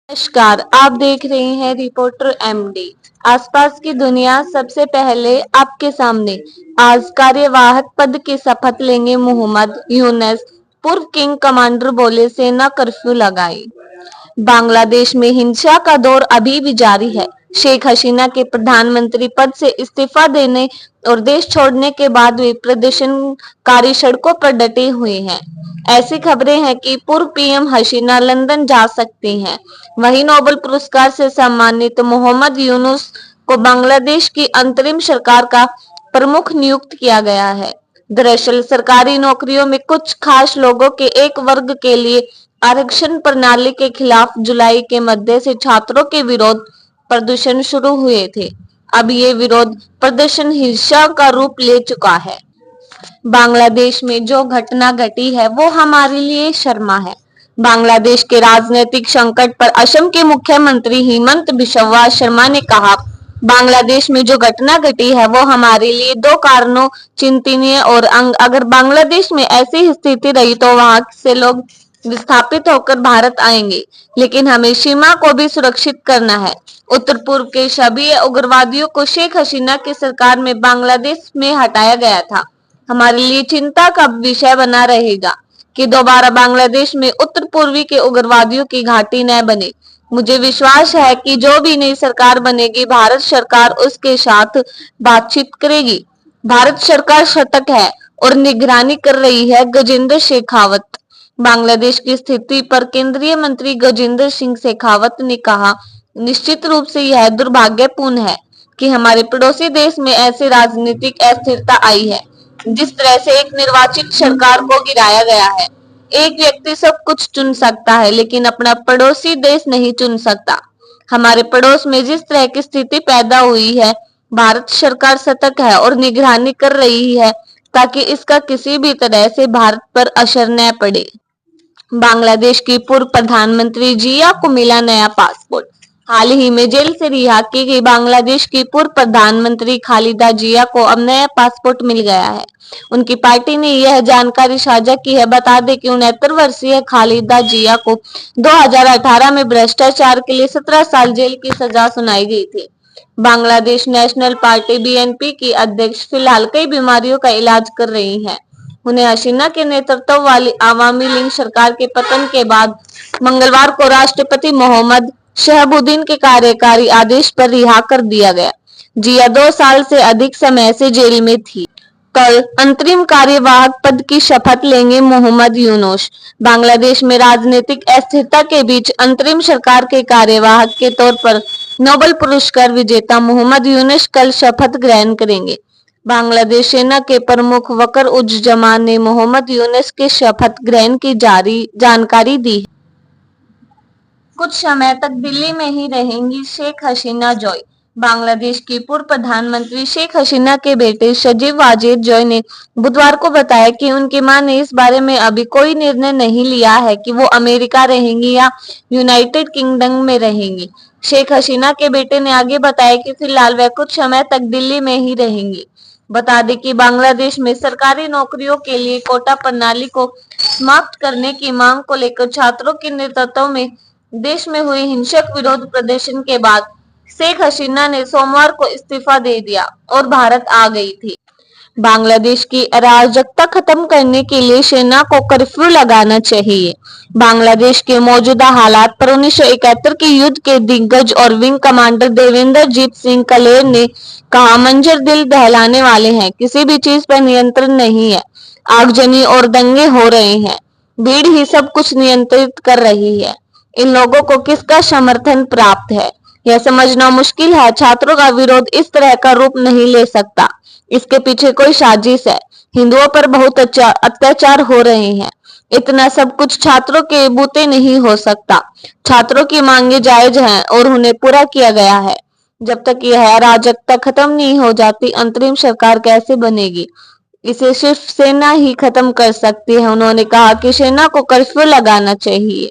नमस्कार, आप देख रहे हैं रिपोर्टर एमडी। आसपास की दुनिया सबसे पहले आपके सामने। आज कार्यवाहक पद की शपथ लेंगे मोहम्मद यूनुस। पूर्व किंग कमांडर बोले सेना कर्फ्यू लगाई। बांग्लादेश में हिंसा का दौर अभी भी जारी है। शेख हसीना के प्रधानमंत्री पद से इस्तीफा देने और देश छोड़ने के बाद वे प्रदर्शनकारी सड़कों पर डटे हुए हैं। ऐसी खबरें हैं कि पूर्व पीएम हसीना लंदन जा सकती हैं। वहीं नोबेल पुरस्कार से सम्मानित मोहम्मद यूनुस को बांग्लादेश की अंतरिम सरकार का प्रमुख नियुक्त किया गया है। दरअसल सरकारी नौकरियों में कुछ खास लोगों के एक वर्ग के लिए आरक्षण प्रणाली के खिलाफ जुलाई के मध्य से छात्रों के विरोध प्रदर्शन शुरू हुए थे। अब ये विरोध प्रदर्शन हिंसा का रूप ले चुका है। बांग्लादेश में जो घटना घटी है वो हमारे लिए शर्मा है। बांग्लादेश के राजनीतिक संकट पर असम के मुख्यमंत्री हिमंत बिस्वा शर्मा ने कहा, बांग्लादेश में जो घटना घटी है वो हमारे लिए दो कारणों चिंतनीय और अगर बांग्लादेश में ऐसी स्थिति रही तो वहां से लोग विस्थापित होकर भारत आएंगे, लेकिन हमें सीमा को भी सुरक्षित करना है। उत्तर पूर्व के सभी उग्रवादियों को शेख हसीना की सरकार में बांग्लादेश में हटाया गया था। हमारे लिए चिंता का विषय बना रहेगा कि दोबारा बांग्लादेश में उत्तर पूर्वी के उग्रवादियों की घाटी न बने। मुझे विश्वास है कि जो भी नई सरकार बनेगी, भारत सरकार उसके साथ बातचीत करेगी। भारत सरकार सतर्क है और निगरानी कर रही है। गजेंद्र शेखावत। बांग्लादेश की स्थिति पर केंद्रीय मंत्री गजेंद्र सिंह शेखावत ने कहा, निश्चित रूप से यह दुर्भाग्यपूर्ण है कि हमारे पड़ोसी देश में ऐसी राजनीतिक अस्थिरता आई है। जिस तरह से एक निर्वाचित सरकार को गिराया गया है। एक व्यक्ति सब कुछ चुन सकता है, लेकिन अपना पड़ोसी देश नहीं चुन सकता। हमारे पड़ोस में जिस तरह की स्थिति पैदा हुई है, भारत सरकार सतर्क है और निगरानी कर रही है ताकि इसका किसी भी तरह से भारत पर असर न पड़े। बांग्लादेश की पूर्व प्रधानमंत्री जिया को मिला नया पासपोर्ट। हाल ही में जेल से रिहा की गई बांग्लादेश की पूर्व प्रधानमंत्री खालिदा जिया को अब नया पासपोर्ट मिल गया है। उनकी पार्टी ने यह जानकारी साझा की है। बता दें कि 69 वर्षीय खालिदा जिया को 2018 में भ्रष्टाचार के लिए 17 साल जेल की सजा सुनाई गई थी। बांग्लादेश नेशनल पार्टी बीएनपी की अध्यक्ष फिलहाल कई बीमारियों का इलाज कर रही हैं। उन्हें हसीना के नेतृत्व वाली आवामी लीग सरकार के पतन के बाद मंगलवार को राष्ट्रपति मोहम्मद शहबुद्दीन के कार्यकारी आदेश पर रिहा कर दिया गया। जिया 2 साल से अधिक समय से जेल में थी। कल अंतरिम कार्यवाहक पद की शपथ लेंगे मोहम्मद यूनुस। बांग्लादेश में राजनीतिक अस्थिरता के बीच अंतरिम सरकार के कार्यवाहक के तौर पर नोबेल पुरस्कार विजेता मोहम्मद यूनुस कल शपथ ग्रहण करेंगे। बांग्लादेश सेना के प्रमुख वकर उज-जमान ने मोहम्मद यूनुस के शपथ ग्रहण की जानकारी दी। कुछ समय तक दिल्ली में ही रहेंगी शेख हसीना जॉय। बांग्लादेश की पूर्व प्रधानमंत्री शेख हसीना के बेटे सजीव वाजेद जॉय ने बुधवार को बताया कि उनकी मां ने इस बारे में अभी कोई निर्णय नहीं लिया है कि वो अमेरिका रहेंगी या यूनाइटेड किंगडम में रहेंगी। शेख हसीना के बेटे ने आगे बताया कि फिलहाल वह कुछ समय तक दिल्ली में ही रहेंगी। बता दें कि बांग्लादेश में सरकारी नौकरियों के लिए कोटा प्रणाली को समाप्त करने की मांग को लेकर छात्रों के नेतृत्व में देश में हुए हिंसक विरोध प्रदर्शन के बाद शेख हसीना ने सोमवार को इस्तीफा दे दिया और भारत आ गई थी। बांग्लादेश की अराजकता खत्म करने के लिए सेना को कर्फ्यू लगाना चाहिए। बांग्लादेश के मौजूदा हालात पर 1971 के युद्ध के दिग्गज और विंग कमांडर देवेंद्र जीत सिंह कलेर ने कहा, मंजर दिल दहलाने वाले हैं। किसी भी चीज पर नियंत्रण नहीं है। आगजनी और दंगे हो रहे हैं। भीड़ ही सब कुछ नियंत्रित कर रही है। इन लोगों को किसका समर्थन प्राप्त है, यह समझना मुश्किल है। छात्रों का विरोध इस तरह का रूप नहीं ले सकता। इसके पीछे कोई साजिश है। हिंदुओं पर बहुत अत्याचार हो रहे हैं। इतना सब कुछ छात्रों के बूते नहीं हो सकता। छात्रों की मांगे जायज हैं और उन्हें पूरा किया गया है। जब तक यह अराजकता खत्म नहीं हो जाती, अंतरिम सरकार कैसे बनेगी? इसे सिर्फ सेना ही खत्म कर सकती है। उन्होंने कहा कि सेना को कर्फ्यू लगाना चाहिए।